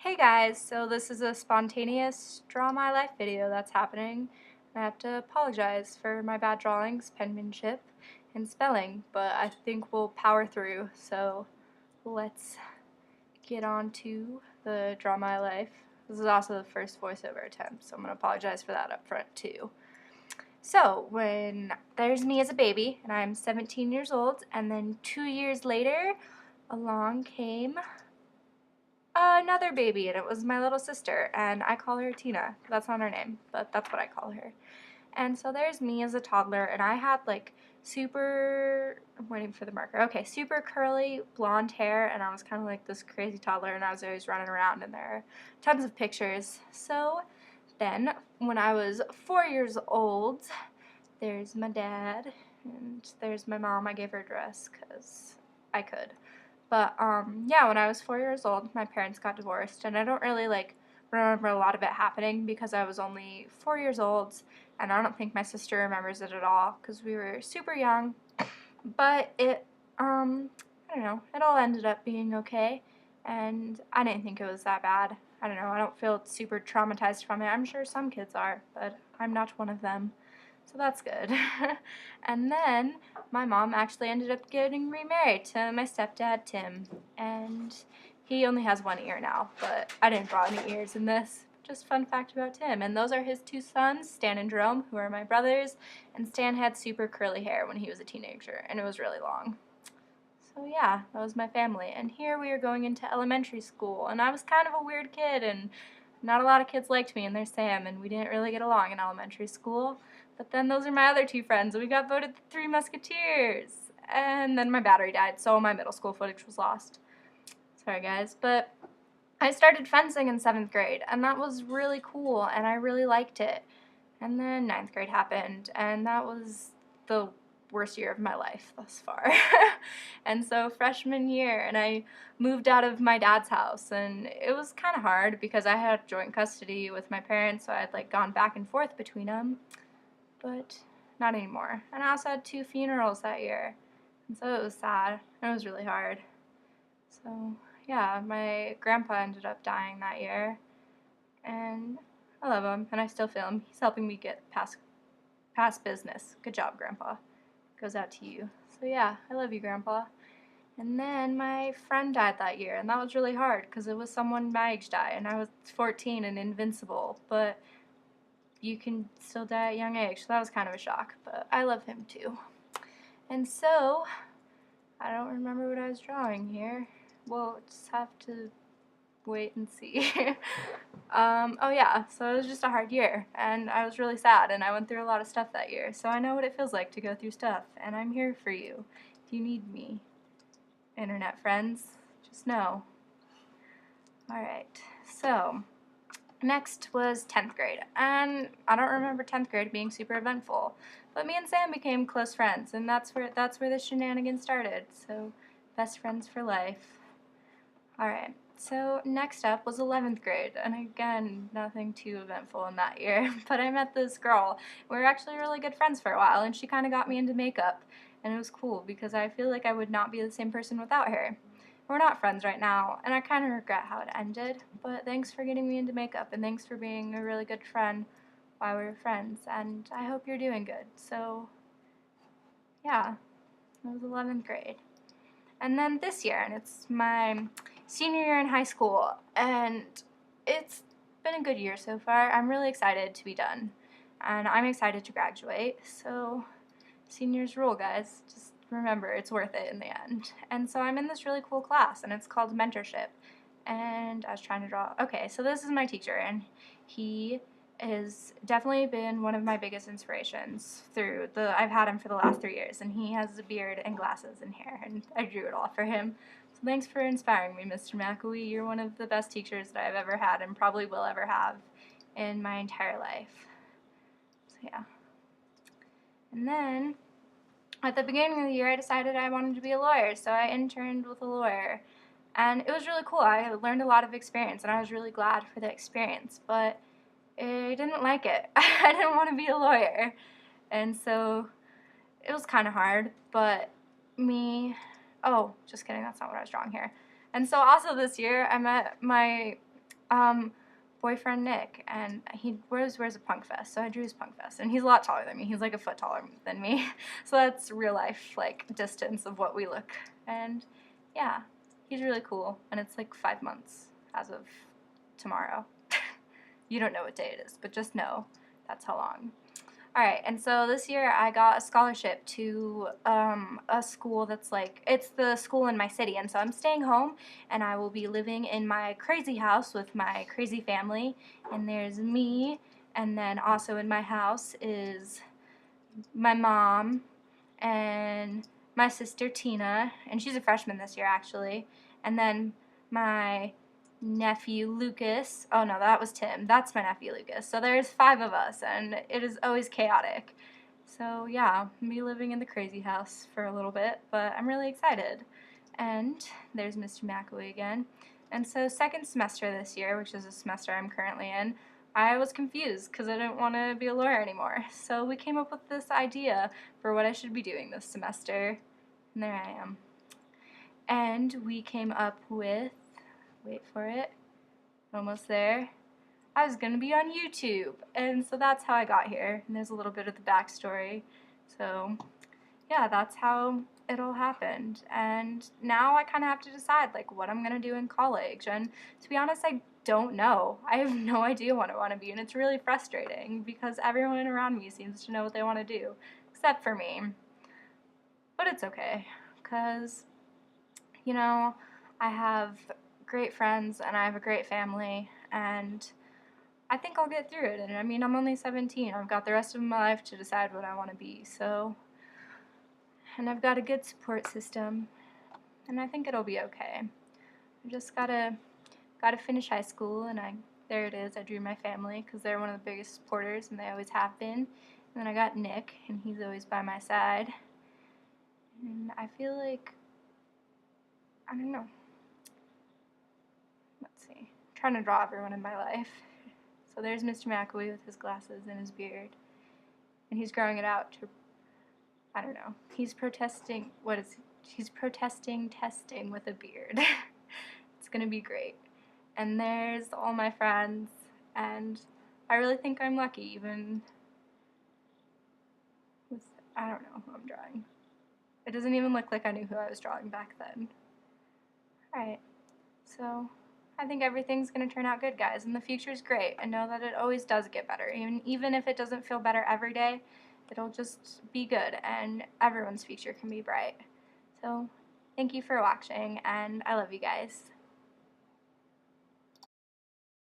Hey guys, so this is a spontaneous draw my life video that's happening. I have to apologize for my bad drawings, penmanship, and spelling, but I think we'll power through, so let's get on to the draw my life. This is also the first voiceover attempt, so I'm going to apologize for that up front too. So, when there's me as a baby, and I'm 17 years old, and then 2 years later, along came another baby, and it was my little sister, and I call her Tina. That's not her name, but that's what I call her. And so there's me as a toddler, and I had like I'm waiting for the marker. Okay, super curly blonde hair, and I was kind of like this crazy toddler, and I was always running around, and there are tons of pictures. So then, when I was 4 years old, there's my dad, and there's my mom. I gave her a dress because I could. But yeah, when I was 4 years old, my parents got divorced, and I don't really remember a lot of it happening because I was only 4 years old, and I don't think my sister remembers it at all because we were super young. But I don't know, it all ended up being okay, and I didn't think it was that bad. I don't know, I don't feel super traumatized from it. I'm sure some kids are, but I'm not one of them. So that's good. And then my mom actually ended up getting remarried to my stepdad, Tim. And he only has one ear now, but I didn't draw any ears in this. Just fun fact about Tim. And those are his two sons, Stan and Jerome, who are my brothers. And Stan had super curly hair when he was a teenager, and it was really long. So yeah, that was my family. And here we are going into elementary school. And I was kind of a weird kid, and not a lot of kids liked me, and there's Sam, and we didn't really get along in elementary school. But then those are my other two friends, and we got voted the Three Musketeers. And then my battery died, so my middle school footage was lost. Sorry guys, but I started fencing in 7th grade, and that was really cool, and I really liked it. And then 9th grade happened, and that was the worst year of my life thus far. And so freshman year, and I moved out of my dad's house, and it was kind of hard because I had joint custody with my parents, so I had gone back and forth between them, but not anymore. And I also had 2 funerals that year, and so it was sad. It was really hard. So yeah, my grandpa ended up dying that year, and I love him, and I still feel him. He's helping me get past business. Good job, Grandpa. Goes out to you. So yeah, I love you, Grandpa. And then my friend died that year, and that was really hard because it was someone my age died, and I was 14 and invincible, but you can still die at a young age, so that was kind of a shock, but I love him too. And so, I don't remember what I was drawing here. We'll just have to wait and see. Oh yeah, so it was just a hard year, and I was really sad, and I went through a lot of stuff that year, so I know what it feels like to go through stuff, and I'm here for you if you need me. Internet friends, just know. Alright, so next was 10th grade, and I don't remember 10th grade being super eventful, but me and Sam became close friends, and that's where the shenanigans started, so best friends for life. Alright, so next up was 11th grade, and again, nothing too eventful in that year, but I met this girl. We were actually really good friends for a while, and she kind of got me into makeup, and it was cool because I feel like I would not be the same person without her. We're not friends right now, and I kind of regret how it ended, but thanks for getting me into makeup, and thanks for being a really good friend while we were friends, and I hope you're doing good. So, yeah, it was 11th grade. And then this year, and it's my senior year in high school, and it's been a good year so far. I'm really excited to be done, and I'm excited to graduate, so seniors rule, guys. Just remember, it's worth it in the end. And so I'm in this really cool class, and it's called mentorship, and I was trying to draw. Okay, so this is my teacher, and he has definitely been one of my biggest inspirations I've had him for the last 3 years, and he has a beard and glasses and hair, and I drew it all for him. So thanks for inspiring me, Mr. McAwee. You're one of the best teachers that I've ever had and probably will ever have in my entire life. So yeah. And then at the beginning of the year, I decided I wanted to be a lawyer, so I interned with a lawyer. And it was really cool. I learned a lot of experience, and I was really glad for the experience, but I didn't like it. I didn't want to be a lawyer. And so it was kind of hard, but oh, just kidding, that's not what I was drawing here. And so also this year, I met my um, boyfriend Nick, and he wears a punk vest, so I drew his punk vest, and he's a lot taller than me. He's like a foot taller than me, so that's real life like distance of what we look. And yeah, he's really cool, and it's like 5 months as of tomorrow. You don't know what day it is, but just know that's how long. Alright, and so this year I got a scholarship to a school that's like, it's the school in my city, and so I'm staying home, and I will be living in my crazy house with my crazy family, and there's me, and then also in my house is my mom, and my sister Tina, and she's a freshman this year actually, and then my nephew Lucas. Oh no, that was Tim. That's my nephew Lucas. So there's 5 of us, and it is always chaotic. So yeah, me living in the crazy house for a little bit, but I'm really excited. And there's Mr. McAwee again. And so second semester this year, which is a semester I'm currently in, I was confused because I didn't want to be a lawyer anymore. So we came up with this idea for what I should be doing this semester. And there I am. And we came up with, wait for it, almost there, I was going to be on YouTube. And so that's how I got here. And there's a little bit of the backstory. So yeah, that's how it all happened. And now I kind of have to decide like what I'm going to do in college. And to be honest, I don't know. I have no idea what I want to be, and it's really frustrating because everyone around me seems to know what they want to do, except for me. But it's okay, because, you know, I have great friends and I have a great family, and I think I'll get through it. And I mean, I'm only 17. I've got the rest of my life to decide what I want to be, so, and I've got a good support system, and I think it'll be okay. I just gotta finish high school, and there it is. I drew my family because they're one of the biggest supporters, and they always have been. And then I got Nick, and he's always by my side. And I feel like, I don't know. Let's see. I'm trying to draw everyone in my life. So there's Mr. McAwee with his glasses and his beard, and he's growing it out to, I don't know. He's protesting. What is? He's protesting testing with a beard. It's gonna be great. And there's all my friends, and I really think I'm lucky, even with, I don't know who I'm drawing. It doesn't even look like I knew who I was drawing back then. Alright, so I think everything's going to turn out good, guys, and the future's great, and know that it always does get better. Even if it doesn't feel better every day, it'll just be good, and everyone's future can be bright. So, thank you for watching, and I love you guys.